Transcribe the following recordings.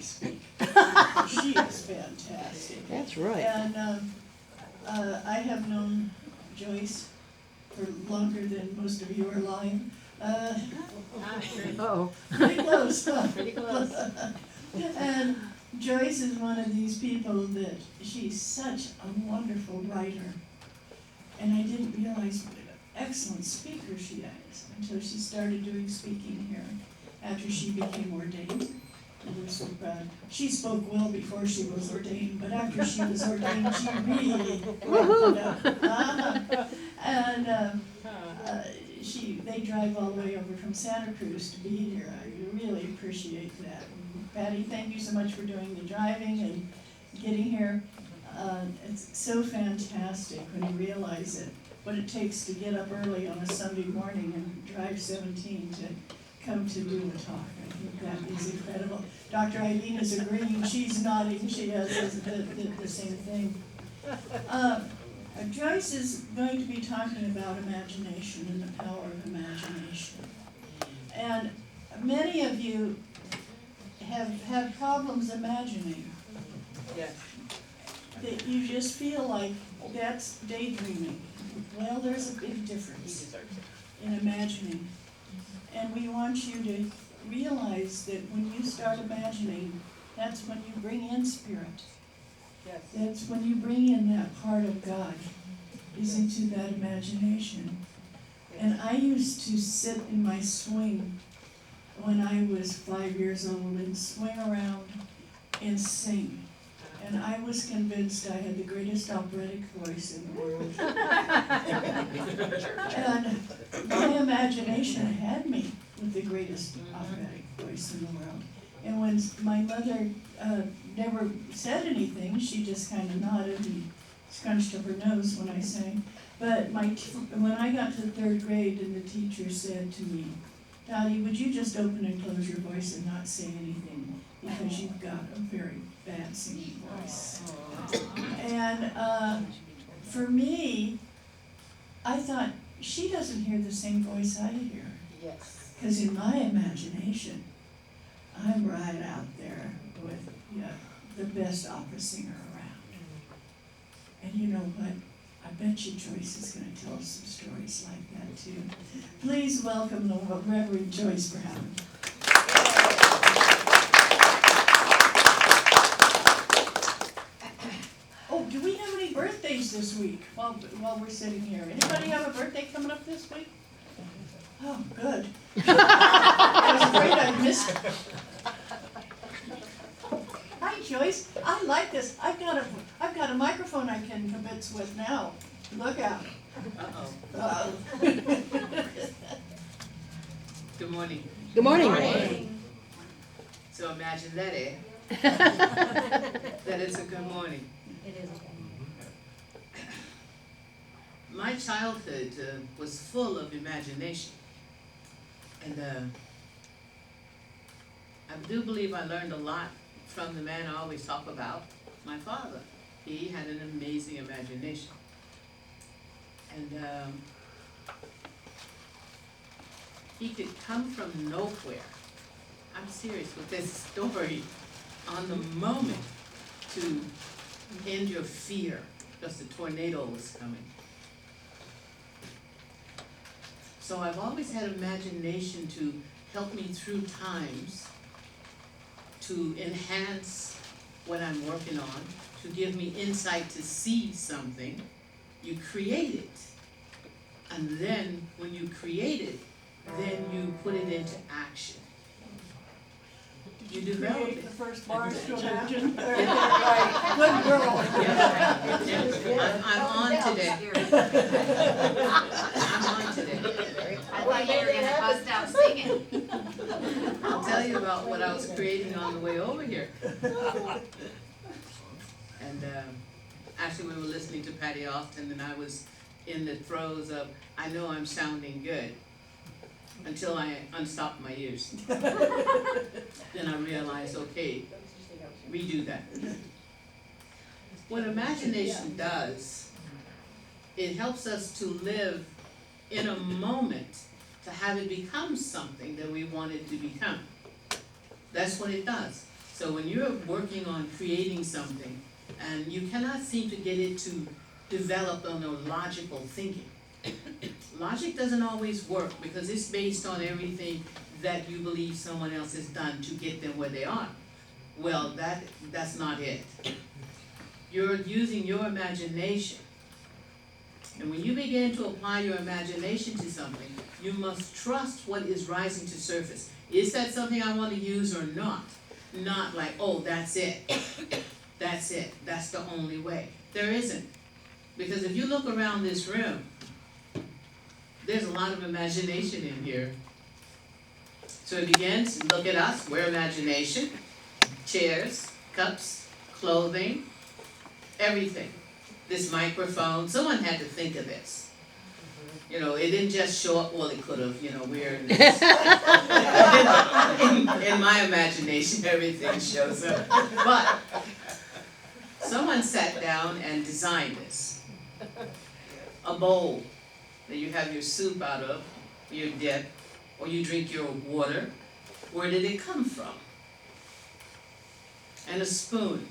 speak. She is fantastic. That's right. And I have known Joyce for longer than most of you are alive. Uh-oh. Pretty close, huh? Pretty close. And Joyce is one of these people that she's such a wonderful writer. And I didn't realize what an excellent speaker she is until she started doing speaking here after she became ordained. She spoke well before she was ordained, but after she was ordained, she really ramped it up. And they drive all the way over from Santa Cruz to be here. I really appreciate that. And Patty, thank you so much for doing the driving and getting here. It's so fantastic when you realize it, what it takes to get up early on a Sunday morning and drive 17 to come to do a talk. I think that is incredible. Dr. Eileen is agreeing, she's nodding, she has the same thing. Joyce is going to be talking about imagination and the power of imagination. And many of you have had problems imagining. Yes. That you just feel like that's daydreaming. Well, there's a big difference in imagining. And we want you to realize that when you start imagining, that's when you bring in spirit. Yes. That's when you bring in that part of God, is into that imagination. And I used to sit in my swing when I was 5 years old and swing around and sing. And I was convinced I had the greatest operatic voice in the world. And my imagination had me with the greatest operatic voice in the world. And when my mother never said anything, she just kind of nodded and scrunched up her nose when I sang. But when I got to the 3rd grade and the teacher said to me, "Dottie, would you just open and close your voice and not say anything? Because you've got a very bad singing voice." And for me, I thought, she doesn't hear the same voice I hear. Yes. Because in my imagination, I'm right out there with the best opera singer around. And you know what? I bet you Joyce is going to tell us some stories like that too. Please welcome the Reverend Joyce Brown. Oh, do we have any birthdays this week while we're sitting here? Anybody have a birthday coming up this week? Oh, good. I was afraid I missed it. Hi, Joyce. I like this. I've got a microphone I can kibitz with now. Look out. Uh-oh. Good morning. Good morning. So imagine that, eh? That is a good morning. It is. My childhood was full of imagination. And I do believe I learned a lot from the man I always talk about, my father. He had an amazing imagination. And he could come from nowhere. I'm serious with this story. On the moment to end your fear because the tornado was coming. So I've always had imagination to help me through times, to enhance what I'm working on, to give me insight to see something. You create it. And then when you create it, then you put it into action. You develop Create it. the first bars to imagine. Yeah. Good girl. Yeah. I'm on today. I'm on today. I thought you were gonna bust out singing. I'll tell you about what I was creating on the way over here. And actually we were listening to Patty Austin and I was in the throes of, I know I'm sounding good, until I unstopped my ears. Then I realized, okay, redo that. What imagination does, it helps us to live in a moment to have it become something that we want it to become. That's what it does. So when you're working on creating something and you cannot seem to get it to develop on a logical thinking, logic doesn't always work because it's based on everything that you believe someone else has done to get them where they are. Well, that's not it. You're using your imagination. And when you begin to apply your imagination to something, you must trust what is rising to surface. Is that something I want to use or not? Not like, oh, that's it. That's it. That's the only way. There isn't. Because if you look around this room, there's a lot of imagination in here. So it begins, look at us, we're imagination. Chairs, cups, clothing, everything. This microphone, someone had to think of this. You know, it didn't just show up, well, it could have, you know, we're in this. in my imagination, everything shows up. But someone sat down and designed this. A bowl that you have your soup out of, your dip, or you drink your water. Where did it come from? And a spoon.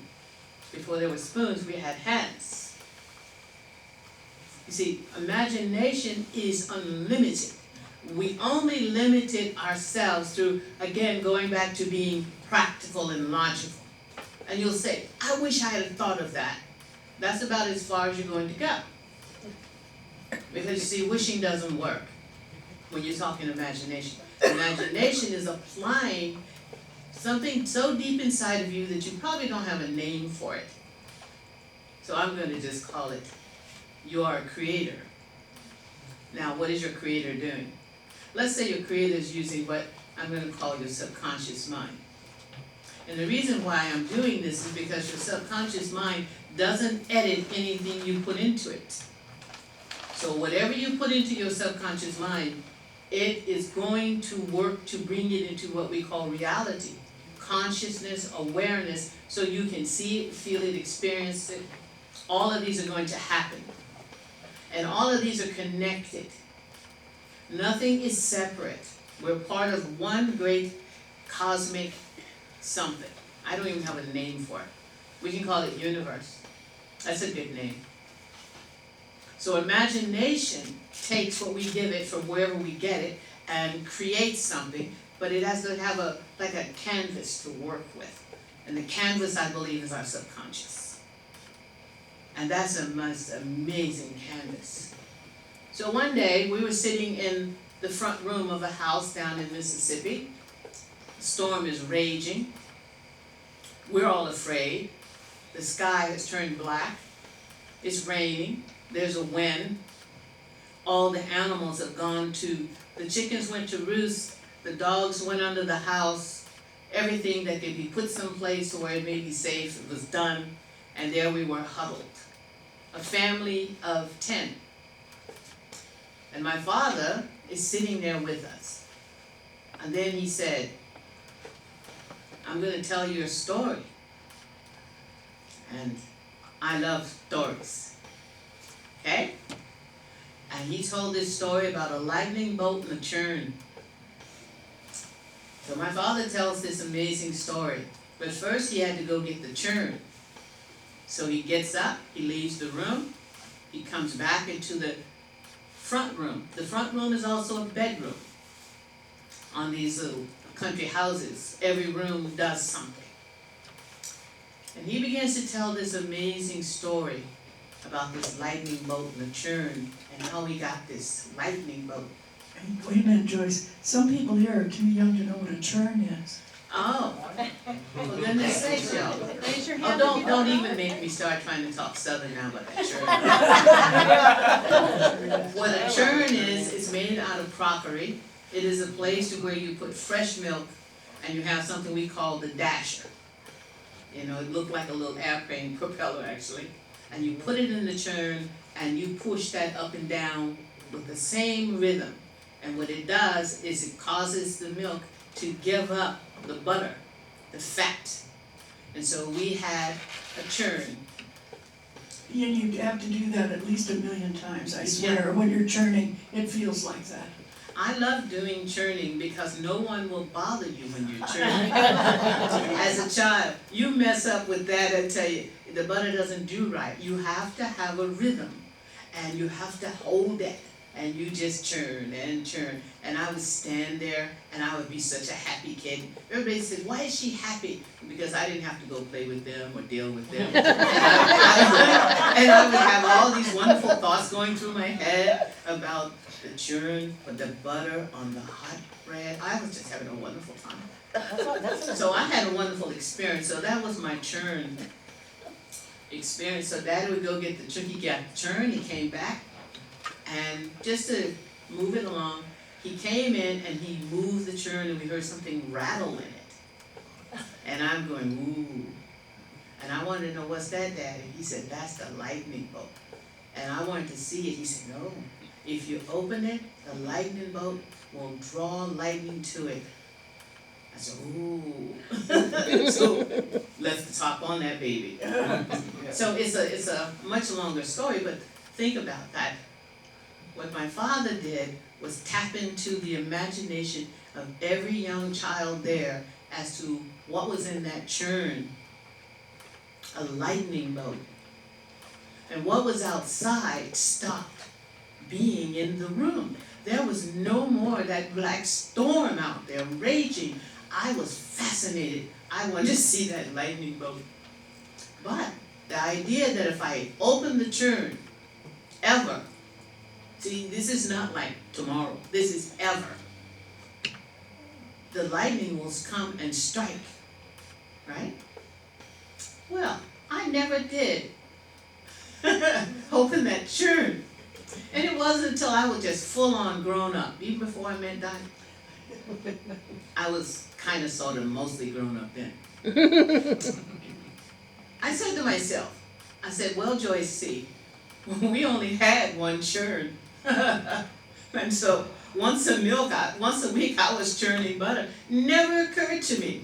Before there were spoons, we had hands. You see, imagination is unlimited. We only limited ourselves through, again, going back to being practical and logical. And you'll say, I wish I had thought of that. That's about as far as you're going to go. Because you see, wishing doesn't work when you're talking imagination. Imagination is applying something so deep inside of you that you probably don't have a name for it. So I'm going to just call it, you are a creator. Now, what is your creator doing? Let's say your creator is using what I'm going to call your subconscious mind. And the reason why I'm doing this is because your subconscious mind doesn't edit anything you put into it. So whatever you put into your subconscious mind, it is going to work to bring it into what we call reality. Consciousness, awareness, so you can see it, feel it, experience it. All of these are going to happen. And all of these are connected. Nothing is separate. We're part of one great cosmic something. I don't even have a name for it. We can call it universe. That's a good name. So imagination takes what we give it from wherever we get it and creates something, but it has to have like a canvas to work with. And the canvas, I believe, is our subconscious. And that's a most amazing canvas. So one day, we were sitting in the front room of a house down in Mississippi. The storm is raging. We're all afraid. The sky has turned black. It's raining. There's a wind. All the animals have gone to, the chickens went to roost, the dogs went under the house, everything that could be put someplace where it may be safe, it was done, and there we were huddled. A family of 10. And my father is sitting there with us. And then he said, I'm going to tell you a story. And I love stories. Okay? And he told this story about a lightning bolt and a churn. So my father tells this amazing story. But first he had to go get the churn. So he gets up, he leaves the room, he comes back into the front room. The front room is also a bedroom. On these little country houses, every room does something. And he begins to tell this amazing story about this lightning bolt and the churn and how he got this lightning bolt. And wait a minute, Joyce. Some people here are too young to know what a churn is. Oh, well then they say so. Raise your Oh, hand. don't even make me start trying to talk Southern now about that churn. What a churn is, it's made out of crockery. It is a place to where you put fresh milk and you have something we call the dasher. You know, it looked like a little airplane propeller actually. And you put it in the churn and you push that up and down with the same rhythm. And what it does is it causes the milk to give up the butter, the fat. And so we had a churn. And you have to do that at least 1,000,000 times, I swear. When you're churning, it feels like that. I love doing churning because no one will bother you when you're churning. As a child, you mess up with that, I tell you, the butter doesn't do right. You have to have a rhythm, and you have to hold that, and you just churn and churn. And I would stand there, and I would be such a happy kid. Everybody said, why is she happy? Because I didn't have to go play with them or deal with them. And I would have all these wonderful thoughts going through my head about the churn, with the butter on the hot bread. I was just having a wonderful time. So I had a wonderful experience. So that was my churn experience. So Daddy would go get the churn. He got the churn. He came back, and just to move it along, he came in and he moved the churn, and we heard something rattle in it. And I'm going, ooh. And I wanted to know, what's that, Daddy? He said, that's the lightning bolt. And I wanted to see it. He said, no. If you open it, the lightning bolt will draw lightning to it. I said, ooh. So let's talk on that baby. So it's a much longer story, but think about that. What my father did was tap into the imagination of every young child there as to what was in that churn. A lightning bolt. And what was outside stopped being in the room. There was no more that black storm out there raging. I was fascinated. I wanted to see that lightning bolt. But the idea that if I open the churn, ever, see, this is not like tomorrow, this is ever, the lightning will come and strike, right? Well, I never did open that churn. And it wasn't until I was just full on grown up, even before I met Donnie. I was kind of sort of mostly grown up then. I said to myself, I said, well, Joyce, see, we only had one churn. And so once a week I was churning butter. Never occurred to me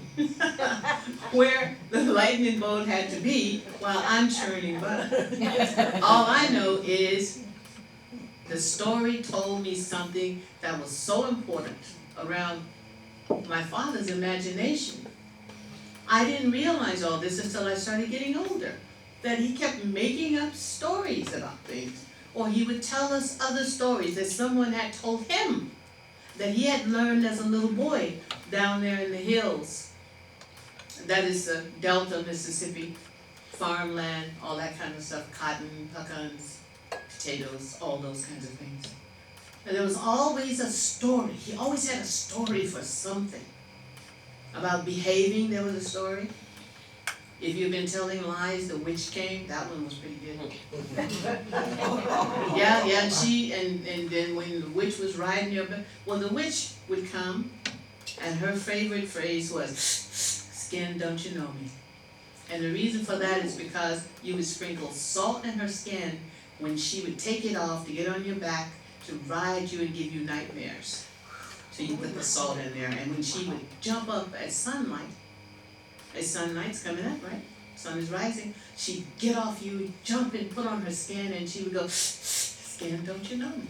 where the lightning bolt had to be while I'm churning butter. All I know is the story told me something that was so important around my father's imagination. I didn't realize all this until I started getting older, that he kept making up stories about things. Or he would tell us other stories that someone had told him that he had learned as a little boy down there in the hills. That is the Delta, Mississippi, farmland, all that kind of stuff, cotton, pecans, potatoes, all those kinds of things. And there was always a story. He always had a story for something. About behaving, there was a story. If you've been telling lies, the witch came. That one was pretty good. Yeah, and then when the witch was riding your back, well, the witch would come, and her favorite phrase was, "Skin, don't you know me?" And the reason for that is because you would sprinkle salt in her skin when she would take it off to get on your back to ride you and give you nightmares. So you put the salt in there, and when she would jump up at sunlight's coming up, right? Sun is rising. She'd get off you, jump and put on her skin, and she would go, "Skin, don't you know me?"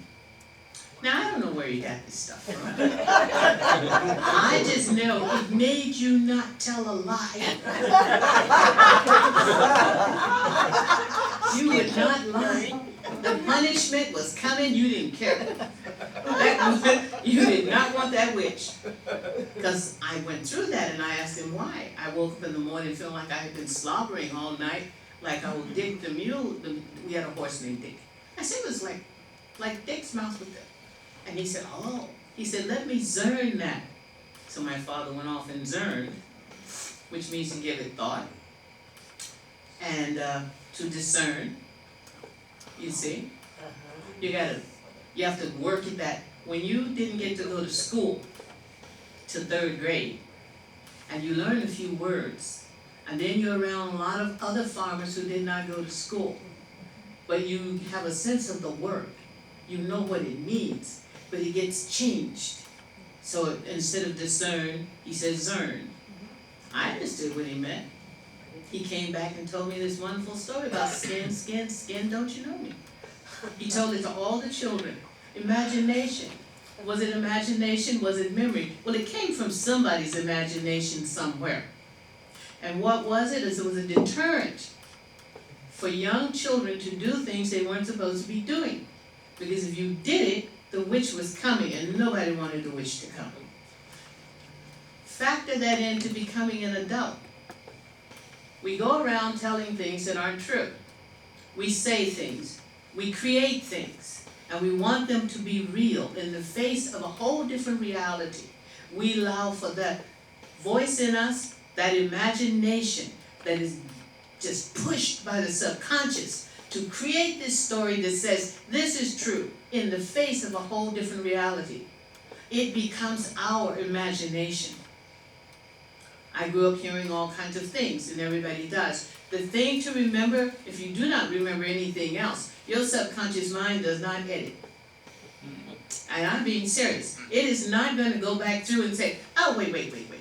Now, I don't know where you got this stuff from. I just know it made you not tell a lie. You would not lie. The punishment was coming, you didn't care. You did not want that witch. Because I went through that and I asked him why. I woke up in the morning feeling like I had been slobbering all night, like I would Dick the mule. We had a horse named Dick. I said it was like Dick's mouth with it. And he said, oh. He said, let me zern that. So my father went off and zerned, which means to give it thought. And to discern. You see? You have to work at that. When you didn't get to go to school to 3rd grade, and you learn a few words, and then you're around a lot of other farmers who did not go to school, but you have a sense of the word. You know what it means, but it gets changed. So instead of discern, he says zern. I understood what he meant. He came back and told me this wonderful story about skin, don't you know me? He told it to all the children. Imagination. Was it imagination? Was it memory? Well, it came from somebody's imagination somewhere. And what was it? It was a deterrent for young children to do things they weren't supposed to be doing. Because if you did it, the witch was coming, and nobody wanted the witch to come. Factor that into becoming an adult. We go around telling things that aren't true. We say things. We create things. And we want them to be real in the face of a whole different reality. We allow for that voice in us, that imagination that is just pushed by the subconscious to create this story that says this is true in the face of a whole different reality. It becomes our imagination. I grew up hearing all kinds of things, and everybody does. The thing to remember, if you do not remember anything else, your subconscious mind does not edit. And I'm being serious. It is not going to go back through and say, oh, wait,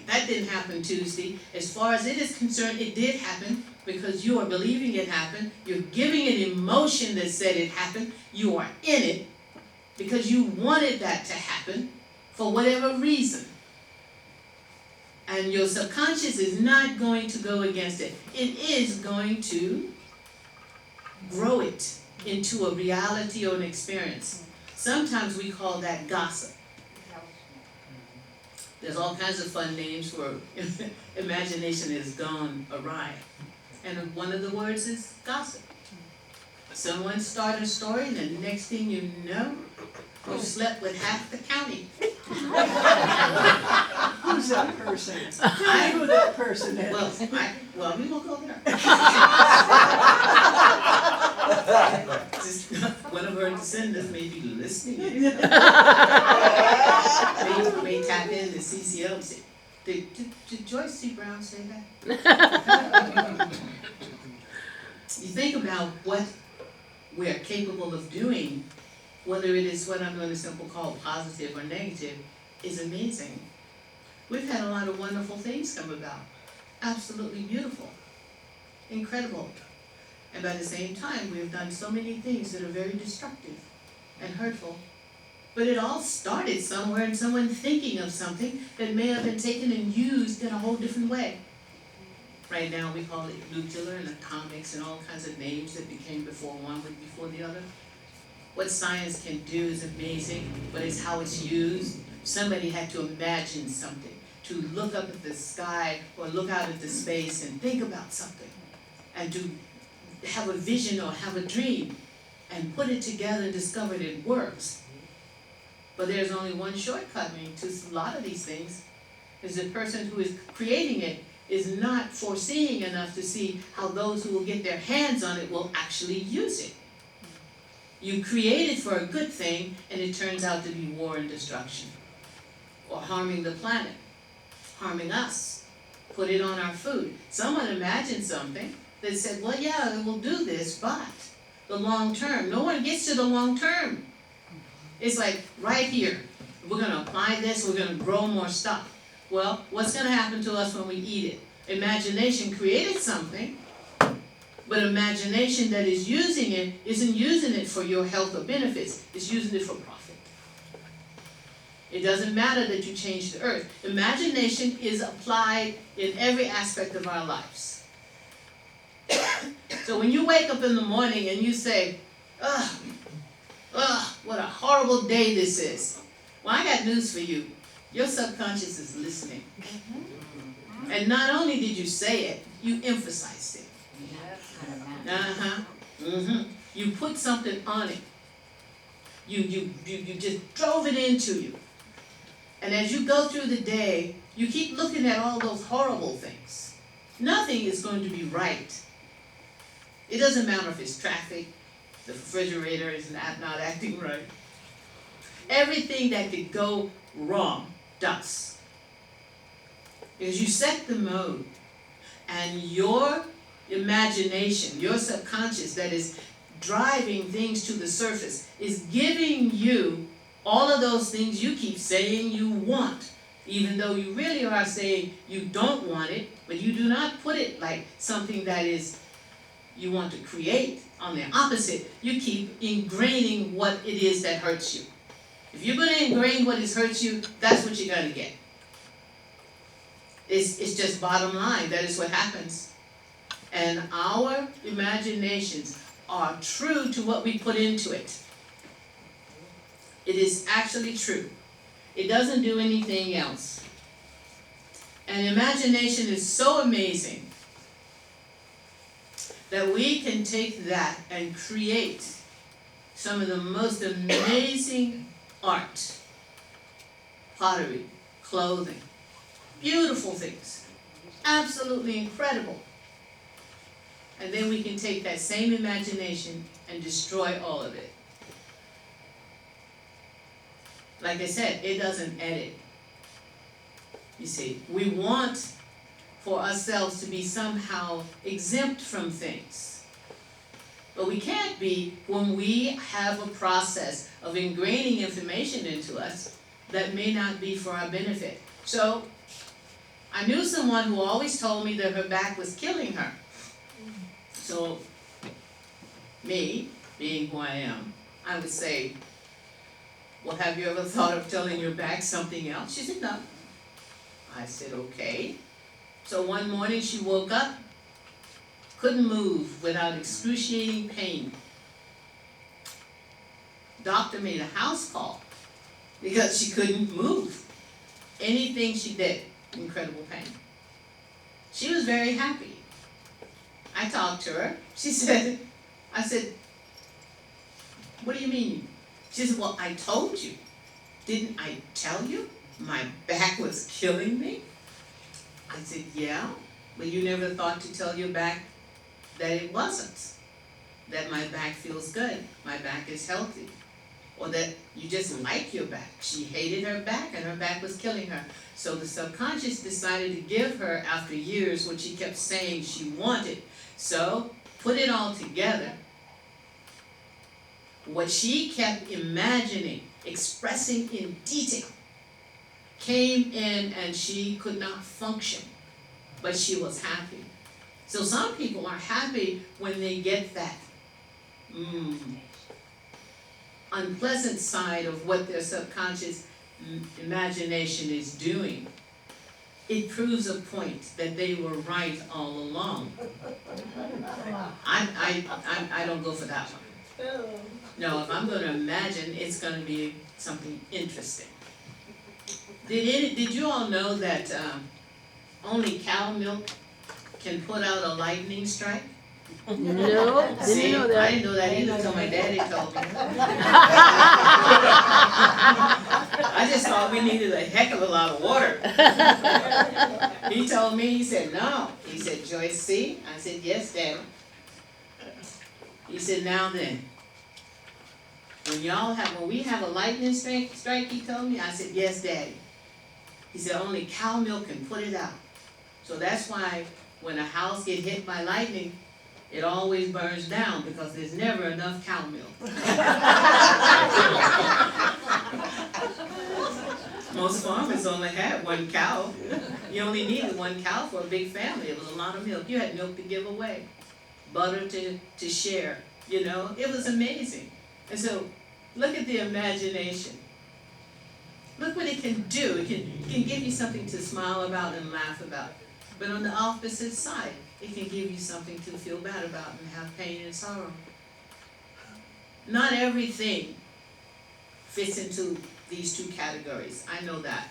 that didn't happen Tuesday. As far as it is concerned, it did happen because you are believing it happened. You're giving it emotion that said it happened. You are in it because you wanted that to happen for whatever reason. And your subconscious is not going to go against it. It is going to grow it into a reality or an experience. Sometimes we call that gossip. There's all kinds of fun names for imagination has gone awry. And one of the words is gossip. Someone started a story and the next thing you know, you slept with half the county. Who's that person? I know who that person is. Well, we won't go there. Just one of her descendants may be listening. May tap in the CCO and say, did Joyce C. Brown say that? You think about what we're capable of doing, whether it is what I'm going to simply call positive or negative, is amazing. We've had a lot of wonderful things come about. Absolutely beautiful. Incredible. And by the same time, we have done so many things that are very destructive and hurtful. But it all started somewhere in someone thinking of something that may have been taken and used in a whole different way. Right now we call it nuclear and atomics and all kinds of names that became before one went before the other. What science can do is amazing, but it's how it's used. Somebody had to imagine something, to look up at the sky or look out at the space and think about something, and to have a vision or have a dream and put it together and discover that it works. But there's only one shortcoming to a lot of these things, is the person who is creating it is not foreseeing enough to see how those who will get their hands on it will actually use it. You create it for a good thing, and it turns out to be war and destruction, or harming the planet, harming us, put it on our food. Someone imagined something that said, well, yeah, it will do this, but the long term, no one gets to the long term. It's like right here, we're going to apply this, we're going to grow more stuff. Well, what's going to happen to us when we eat it? Imagination created something, but imagination that is using it isn't using it for your health or benefits. It's using it for profit. It doesn't matter that you change the earth. Imagination is applied in every aspect of our lives. So when you wake up in the morning and you say, ugh, what a horrible day this is. Well, I got news for you. Your subconscious is listening. And not only did you say it, you emphasized it. You put something on it. You just drove it into you. And as you go through the day, you keep looking at all those horrible things. Nothing is going to be right. It doesn't matter if it's traffic, the refrigerator is not acting right. Everything that could go wrong does. Because you set the mode, and your imagination, your subconscious that is driving things to the surface is giving you all of those things you keep saying you want, even though you really are saying you don't want it, but you do not put it like something that is you want to create. On the opposite, you keep ingraining what it is that hurts you. If you're going to ingrain what has hurt you, that's what you're going to get. It's just bottom line. That is what happens. And our imaginations are true to what we put into it. It is actually true. It doesn't do anything else. And imagination is so amazing that we can take that and create some of the most amazing art, pottery, clothing, beautiful things, absolutely incredible. And then we can take that same imagination and destroy all of it. Like I said, it doesn't edit. You see, we want for ourselves to be somehow exempt from things. But we can't be when we have a process of ingraining information into us that may not be for our benefit. So, I knew someone who always told me that her back was killing her. So, me, being who I am, I would say, well, have you ever thought of telling your back something else? She said, no. I said, okay. So one morning she woke up, couldn't move without excruciating pain. Doctor made a house call because she couldn't move. Anything she did, incredible pain. She was very happy. I talked to her. I said, what do you mean? She said, well, I told you. Didn't I tell you? My back was killing me. I said, yeah, but you never thought to tell your back that it wasn't. That my back feels good, my back is healthy. Or that you just like your back. She hated her back and her back was killing her. So the subconscious decided to give her, after years, what she kept saying she wanted. So, put it all together. What she kept imagining, expressing in detail, came in and she could not function, but she was happy. So some people are happy when they get that unpleasant side of what their subconscious imagination is doing. It proves a point that they were right all along. I don't go for that one. No, if I'm going to imagine, it's going to be something interesting. Did you all know that only cow milk can put out a lightning strike? No, See, didn't know I that. didn't know that either until my daddy told me. I just thought we needed a heck of a lot of water. He told me, he said, no. He said, Joyce, see? I said, yes, Daddy. He said, now then, when we have a lightning strike, he told me, I said, yes, Daddy. He said, only cow milk can put it out. So that's why when a house gets hit by lightning, it always burns down because there's never enough cow milk. Most farmers only had one cow. You only needed one cow for a big family. It was a lot of milk. You had milk to give away, butter to share. You know, it was amazing. And so, look at the imagination. Look what it can do. It can give you something to smile about and laugh about. But on the opposite side, it can give you something to feel bad about and have pain and sorrow. Not everything fits into these two categories. I know that.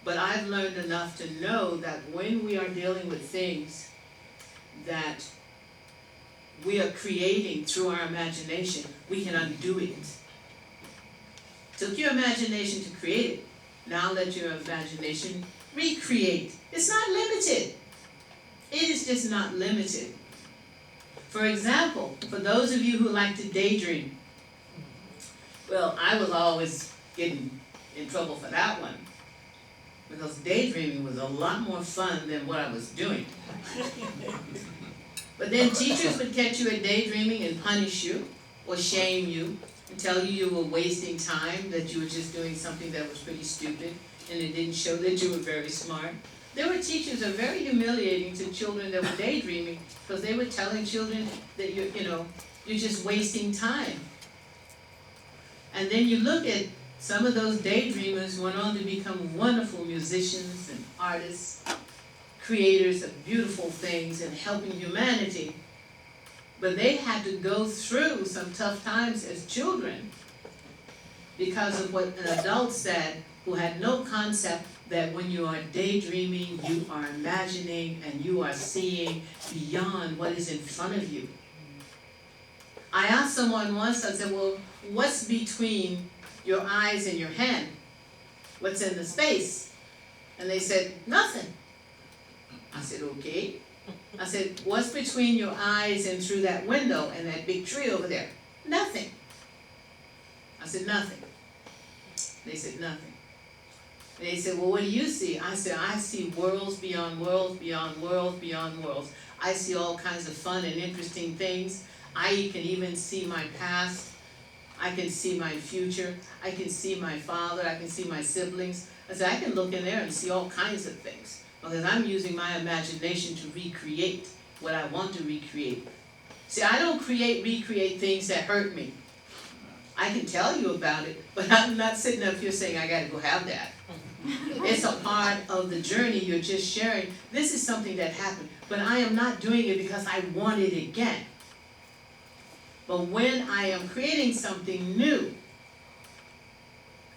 But I've learned enough to know that when we are dealing with things that we are creating through our imagination, we can undo it. Took your imagination to create it. Now let your imagination recreate. It's not limited. It is just not limited. For example, for those of you who like to daydream, well, I was always getting in trouble for that one because daydreaming was a lot more fun than what I was doing. But then teachers would catch you at daydreaming and punish you or shame you and tell you were wasting time, that you were just doing something that was pretty stupid and it didn't show that you were very smart. There were teachers that were very humiliating to children that were daydreaming because they were telling children that you're just wasting time. And then you look at Some of those daydreamers went on to become wonderful musicians and artists, creators of beautiful things and helping humanity. But they had to go through some tough times as children because of what an adult said, who had no concept that when you are daydreaming, you are imagining and you are seeing beyond what is in front of you. I asked someone once, I said, well, what's between your eyes and your hand? What's in the space? And they said, nothing. I said, okay. I said, what's between your eyes and through that window and that big tree over there? Nothing. I said, nothing. They said, nothing. And they said, well, what do you see? I said, I see worlds beyond worlds, beyond worlds, beyond worlds. I see all kinds of fun and interesting things. I can even see my past. I can see my future. I can see my father. I can see my siblings. I said, I can look in there and see all kinds of things because I'm using my imagination to recreate what I want to recreate. See, I don't recreate things that hurt me. I can tell you about it, but I'm not sitting up here saying I gotta go have that. It's a part of the journey you're just sharing. This is something that happened, but I am not doing it because I want it again. But when I am creating something new,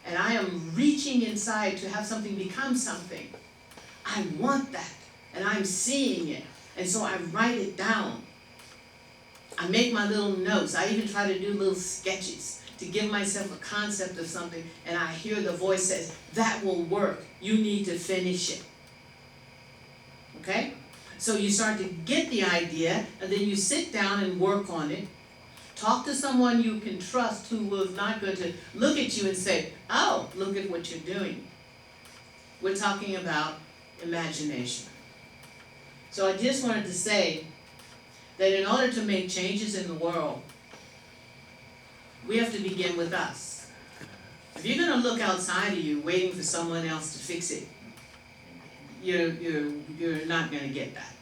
and I am reaching inside to have something become something, I want that, and I'm seeing it, and so I write it down. I make my little notes. I even try to do little sketches to give myself a concept of something, and I hear the voice says, that will work. You need to finish it. Okay? So you start to get the idea, and then you sit down and work on it. Talk to someone you can trust who was not going to look at you and say, oh, look at what you're doing. We're talking about imagination. So I just wanted to say that in order to make changes in the world, we have to begin with us. If you're going to look outside of you waiting for someone else to fix it, you're not going to get that.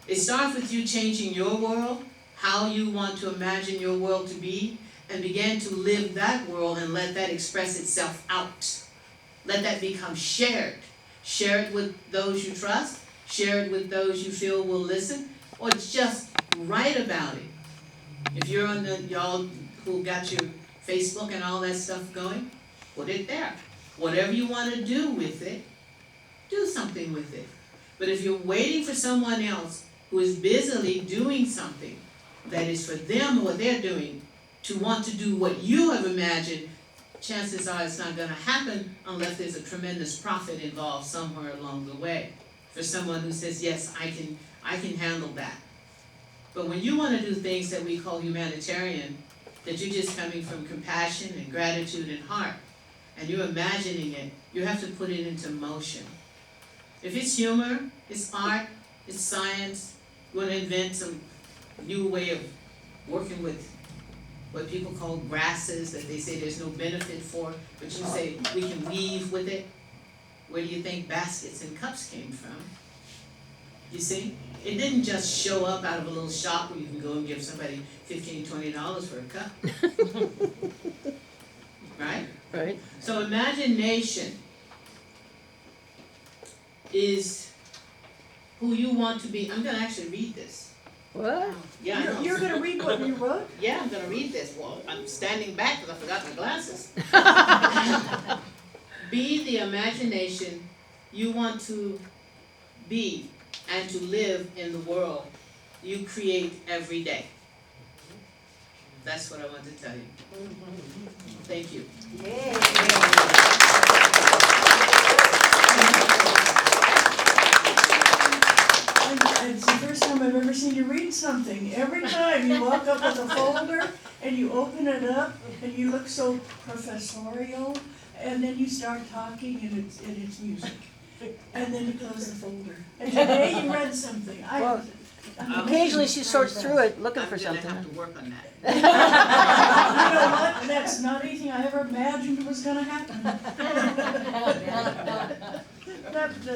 It starts with you changing your world, how you want to imagine your world to be, and begin to live that world and let that express itself out. Let that become shared. Share it with those you trust, share it with those you feel will listen, or just write about it. If you're on y'all who got your Facebook and all that stuff going, put it there. Whatever you want to do with it, do something with it. But if you're waiting for someone else who is busily doing something that is for them, what they're doing, to want to do what you have imagined, chances are it's not going to happen unless there's a tremendous profit involved somewhere along the way. For someone who says, yes, I can handle that. But when you want to do things that we call humanitarian, that you're just coming from compassion and gratitude and heart, and you're imagining it, you have to put it into motion. If it's humor, it's art, it's science, you want to invent some new way of working with what people call grasses that they say there's no benefit for, but you say we can weave with it. Where do you think baskets and cups came from? You see? It didn't just show up out of a little shop where you can go and give somebody $15, $20 for a cup. Right? Right. So imagination is who you want to be. I'm going to actually read this. What? Yeah, I know. You're gonna read what you wrote? Yeah, I'm going to read this. Well, I'm standing back because I forgot my glasses. Be the imagination you want to be and to live in the world you create every day. That's what I want to tell you. Thank you. It's the first time I've ever seen you read something. Every time you walk up with a folder and you open it up and you look so professorial, and then you start talking and it's music. And then you close the folder. And today you read something. Well, occasionally she sorts through it looking for I'm going something. to have to work on that. You know what? That's not anything I ever imagined was gonna happen.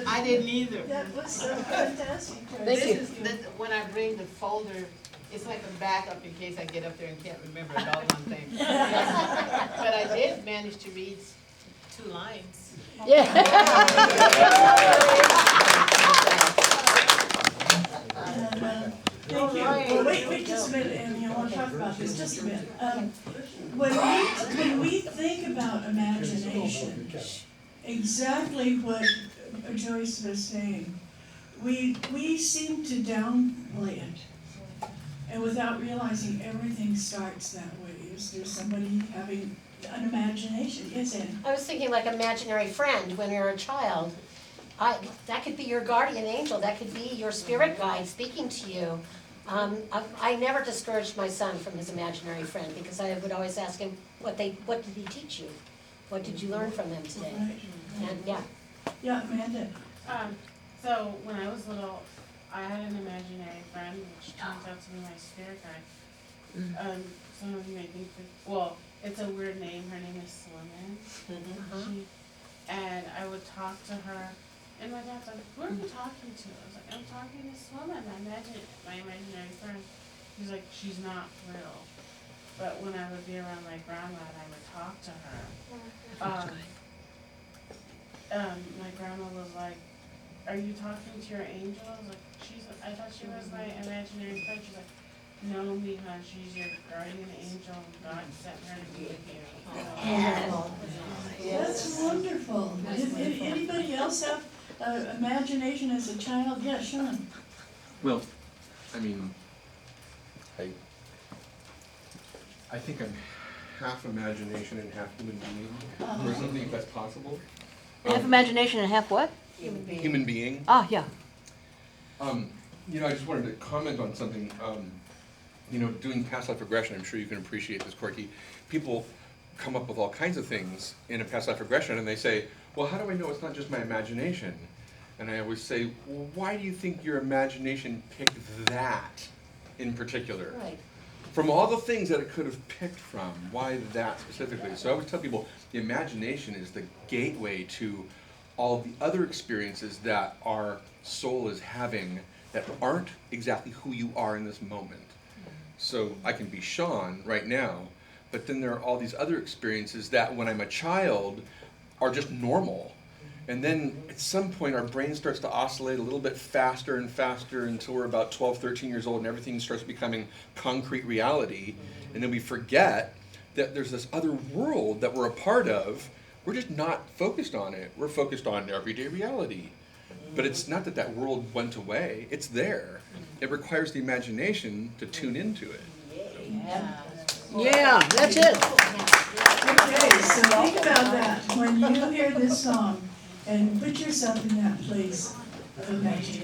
I didn't either. That was so fantastic. Thank you. When I bring the folder It's like a backup in case I get up there and can't remember it all one thing. But I did manage to read 2 lines. Yeah. Thank you. Well, wait just a minute, Amy, I want to talk about this, just a minute. When we think about imagination, exactly what Joyce was saying, we seem to downplay it. And without realizing everything starts that way. Is there somebody having an imagination? Yes, Anne? I was thinking like imaginary friend when you're a child. That could be your guardian angel, that could be your spirit guide speaking to you. I never discouraged my son from his imaginary friend because I would always ask him, what did he teach you? What did you learn from them today? Right. And yeah. Yeah, Amanda. So when I was little, I had an imaginary friend, which turns out to be my spirit guide. Some of you may think that, well, it's a weird name. Her name is Slimane. And I would talk to her, and my dad's like, "Who are you talking to?" I was like, "I'm talking to Slimane, my imaginary friend." He's like, "She's not real." But when I would be around my grandma and I would talk to her, my grandma was like, "Are you talking to your angel?" I was like, I thought she was my imaginary friend. She's like, "No, Mija, she's your guardian angel. God sent her to be with you." That's wonderful. Did anybody else have imagination as a child? Yeah, Sean. Well, I mean, I think I'm half imagination and half human being, or something if that's possible. Half imagination and half what? Human being. Ah, yeah. You know, I just wanted to comment on something. You know, doing past life regression, I'm sure you can appreciate this, Corky. People come up with all kinds of things in a past life regression, and they say, "Well, how do I know it's not just my imagination?" And I always say, "Well, why do you think your imagination picked that in particular? Right. From all the things that it could have picked from, why that specifically?" So I always tell people, the imagination is the gateway to all the other experiences that our soul is having that aren't exactly who you are in this moment. So I can be Sean right now, but then there are all these other experiences that when I'm a child are just normal. And then at some point our brain starts to oscillate a little bit faster and faster until we're about 12, 13 years old and everything starts becoming concrete reality. And then we forget that there's this other world that we're a part of. We're just not focused on it. We're focused on everyday reality. But it's not that that world went away. It's there. It requires the imagination to tune into it. Yeah, that's it. Okay, so think about that. When you hear this song and put yourself in that place of imagination.